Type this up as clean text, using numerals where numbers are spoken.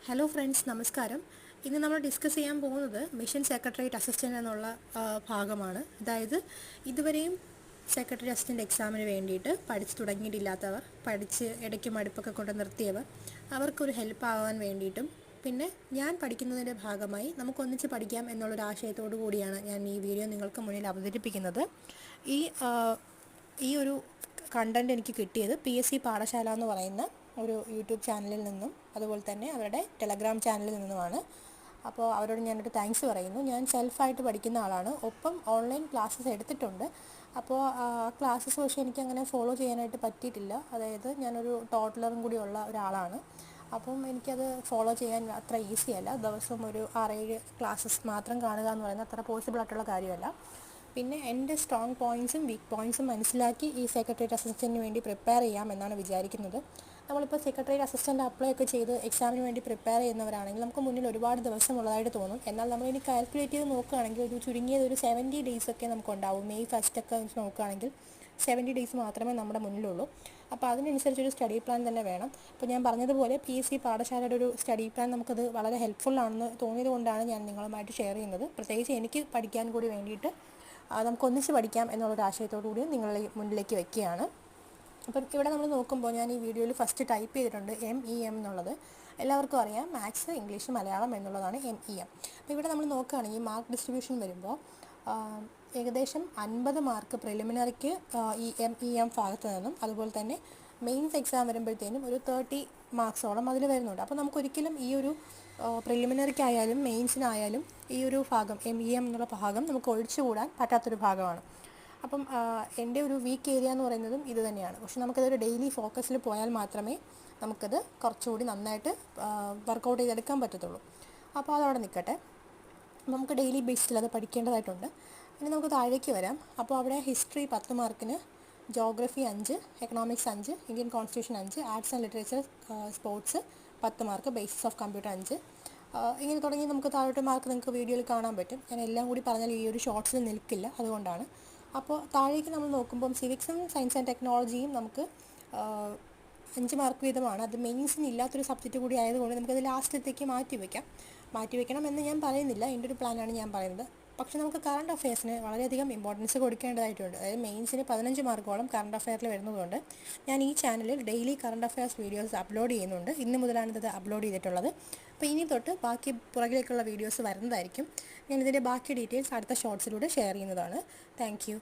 Hello friends, നമസ്കാരം. ഇന്ന് നമ്മൾ ഡിസ്കസ് ചെയ്യാൻ പോകുന്നത് മിഷൻ സെക്രട്ടേറിയറ്റ് അസിസ്റ്റൻ്റ് എന്നുള്ള ഭാഗമാണ്. അതായത് ഇതുവരെയും സെക്രട്ടറി അസിസ്റ്റൻ്റ് എക്സാമിന് വേണ്ടിയിട്ട് പഠിച്ചു തുടങ്ങിയിട്ടില്ലാത്തവർ, പഠിച്ച് ഇടയ്ക്ക് മടുപ്പൊക്കെ കൊണ്ട് നിർത്തിയവർ, അവർക്കൊരു ഹെൽപ്പ് ആവാൻ വേണ്ടിയിട്ടും പിന്നെ ഞാൻ പഠിക്കുന്നതിൻ്റെ ഭാഗമായി നമുക്കൊന്നിച്ച് പഠിക്കാം എന്നുള്ളൊരു ആശയത്തോടു കൂടിയാണ് ഞാൻ ഈ വീഡിയോ നിങ്ങൾക്ക് മുന്നിൽ അവതരിപ്പിക്കുന്നത്. ഈ ഈ ഒരു കണ്ടൻറ് എനിക്ക് കിട്ടിയത് PSC പാഠശാല എന്ന് പറയുന്ന ഒരു യൂട്യൂബ് ചാനലിൽ നിന്നും അതുപോലെ തന്നെ അവരുടെ ടെലഗ്രാം ചാനലിൽ നിന്നുമാണ്. അപ്പോൾ അവരോട് ഞാനൊരു താങ്ക്സ് പറയുന്നു. ഞാൻ സെൽഫായിട്ട് പഠിക്കുന്ന ആളാണ്, ഒപ്പം ഓൺലൈൻ ക്ലാസ്സസ് എടുത്തിട്ടുണ്ട്. അപ്പോൾ ആ ക്ലാസ്സസ് പക്ഷേ എനിക്കങ്ങനെ ഫോളോ ചെയ്യാനായിട്ട് പറ്റിയിട്ടില്ല. അതായത് ഞാനൊരു ടോട്ടലറും കൂടി ഉള്ള ഒരാളാണ്. അപ്പം എനിക്കത് ഫോളോ ചെയ്യാൻ അത്ര ഈസി അല്ല. ദിവസം ഒരു 6-7 ക്ലാസ്സസ് മാത്രം കാണുക എന്ന് പറയുന്നത് അത്ര പോസിബിൾ ആയിട്ടുള്ള കാര്യമല്ല. പിന്നെ എൻ്റെ സ്ട്രോങ് പോയിൻറ്സും വീക്ക് പോയിൻറ്സും മനസ്സിലാക്കി ഈ സെക്രട്ടേറിയറ്റ് അസിസ്റ്റൻറ്റിന് വേണ്ടി പ്രിപ്പയർ ചെയ്യാം എന്നാണ് വിചാരിക്കുന്നത്. നമ്മളിപ്പോൾ സെക്രട്ടേറിയറ്റ് അസിസ്റ്റൻ്റ് അപ്ലൈ ഒക്കെ ചെയ്ത് എക്സാമിന് വേണ്ടി പ്രിപ്പയർ ചെയ്യുന്നവരാണെങ്കിൽ നമുക്ക് മുന്നിൽ ഒരുപാട് ദിവസമുള്ളതായിട്ട് തോന്നും. എന്നാൽ നമ്മളിനി കാൽക്കുലേറ്റ് ചെയ്ത് നോക്കുകയാണെങ്കിൽ ഒരു ചുരുങ്ങിയത് ഒരു 70 ഡേയ്സ് ഒക്കെ നമുക്കുണ്ടാവും. മെയ് 1 ഒക്കെ നോക്കുകയാണെങ്കിൽ 70 ഡേയ്സ് മാത്രമേ നമ്മുടെ മുന്നിലുള്ളൂ. അപ്പോൾ അതിനനുസരിച്ചൊരു സ്റ്റഡി പ്ലാൻ തന്നെ വേണം. ഇപ്പോൾ ഞാൻ പറഞ്ഞതുപോലെ PSC പാഠശാലയുടെ ഒരു സ്റ്റഡി പ്ലാൻ നമുക്കത് വളരെ ഹെൽപ്ഫുള്ളാണെന്ന് തോന്നിയത് കൊണ്ടാണ് ഞാൻ നിങ്ങളുമായിട്ട് ഷെയർ ചെയ്യുന്നത്. പ്രത്യേകിച്ച് എനിക്ക് പഠിക്കാൻ കൂടി വേണ്ടിയിട്ട് നമുക്കൊന്നിച്ച് പഠിക്കാം എന്നുള്ളൊരു ആശയത്തോടു കൂടി നിങ്ങളുടെ മുന്നിലേക്ക് വയ്ക്കുകയാണ്. അപ്പം ഇവിടെ നമ്മൾ നോക്കുമ്പോൾ ഞാൻ ഈ വീഡിയോയിൽ ഫസ്റ്റ് ടൈപ്പ് ചെയ്തിട്ടുണ്ട് MEM എന്നുള്ളത്. എല്ലാവർക്കും അറിയാം, മാത്സ്, ഇംഗ്ലീഷ്, മലയാളം എന്നുള്ളതാണ് MEM. അപ്പോൾ ഇവിടെ നമ്മൾ നോക്കുകയാണെങ്കിൽ മാർക്ക് ഡിസ്ട്രിബ്യൂഷൻ വരുമ്പോൾ ഏകദേശം 50 മാർക്ക് പ്രിലിമിനറിക്ക് ഈ MEM ഭാഗത്ത് നിന്നും, അതുപോലെ തന്നെ മെയിൻസ് എക്സാം വരുമ്പോഴത്തേനും ഒരു 30 മാർക്സോളം അതിൽ വരുന്നുണ്ട്. അപ്പോൾ നമുക്കൊരിക്കലും ഈ ഒരു പ്രിലിമിനറിക്കായാലും മെയിൻസിനായാലും ഈ ഒരു ഭാഗം MEM എന്നുള്ള ഭാഗം നമുക്ക് ഒഴിച്ചുകൂടാൻ പറ്റാത്തൊരു ഭാഗമാണ്. അപ്പം എൻ്റെ ഒരു വീക്ക് ഏരിയ എന്ന് പറയുന്നതും ഇത് തന്നെയാണ്. പക്ഷെ നമുക്കതൊരു ഡെയിലി ഫോക്കസിൽ പോയാൽ മാത്രമേ നമുക്കത് കുറച്ചുകൂടി നന്നായിട്ട് വർക്കൗട്ട് ചെയ്തെടുക്കാൻ പറ്റത്തുള്ളൂ. അപ്പോൾ അതവിടെ നിൽക്കട്ടെ. നമുക്ക് ഡെയിലി ബേസിൽ അത് പഠിക്കേണ്ടതായിട്ടുണ്ട്. ഇനി നമുക്ക് താഴേക്ക് വരാം. അപ്പോൾ അവിടെ ഹിസ്റ്ററി 10 മാർക്കിന്, geography 5, economics 5, Indian constitution 5, arts and literature sports 10 mark, basis of computer 5, ഇങ്ങനെ തുടങ്ങി നമുക്ക് താഴോട്ട് മാർക്ക് നിങ്ങൾക്ക് വീഡിയോയിൽ കാണാൻ പറ്റും. ഞാൻ എല്ലാം കൂടി പറഞ്ഞാൽ ഈ ഒരു ഷോർട്സിൽ നിൽക്കില്ല, അതുകൊണ്ടാണ്. അപ്പോൾ താഴേക്ക് നമ്മൾ നോക്കുമ്പം സിവിക്സും സയൻസ് ആൻഡ് ടെക്നോളജിയും നമുക്ക് 5 മാർക്ക് വീതമാണ്. അത് മെയിൻസിന് ഇല്ലാത്തൊരു സബ്ജക്റ്റ് കൂടി ആയതുകൊണ്ട് നമുക്കത് ലാസ്റ്റിലത്തേക്ക് മാറ്റിവെക്കണം എന്ന് ഞാൻ പറയുന്നില്ല. എൻ്റെ ഒരു പ്ലാനാണ് ഞാൻ പറയുന്നത്. പക്ഷേ നമുക്ക് കറണ്ട് അഫെയർസിന് വളരെയധികം ഇമ്പോർട്ടൻസ് കൊടുക്കേണ്ടതായിട്ടുണ്ട്. അതായത് മെയിൻസിന് 15 മാർക്കോളം കറണ്ട് അഫെയറിൽ വരുന്നതുകൊണ്ട് ഞാൻ ഈ ചാനലിൽ daily current affairs videos upload ചെയ്യുന്നുണ്ട്. ഇന്ന് മുതലാണ് ഇത് അപ്ലോഡ് ചെയ്തിട്ടുള്ളത്. അപ്പോൾ ഇനി തൊട്ട് ബാക്കി പുറകിലേക്കുള്ള വീഡിയോസ് വരുന്നതായിരിക്കും. ഞാൻ ഇതിൻ്റെ ബാക്കി ഡീറ്റെയിൽസ് അടുത്ത ഷോർട്സിലൂടെ ഷെയർ ചെയ്യുന്നതാണ്. Thank you.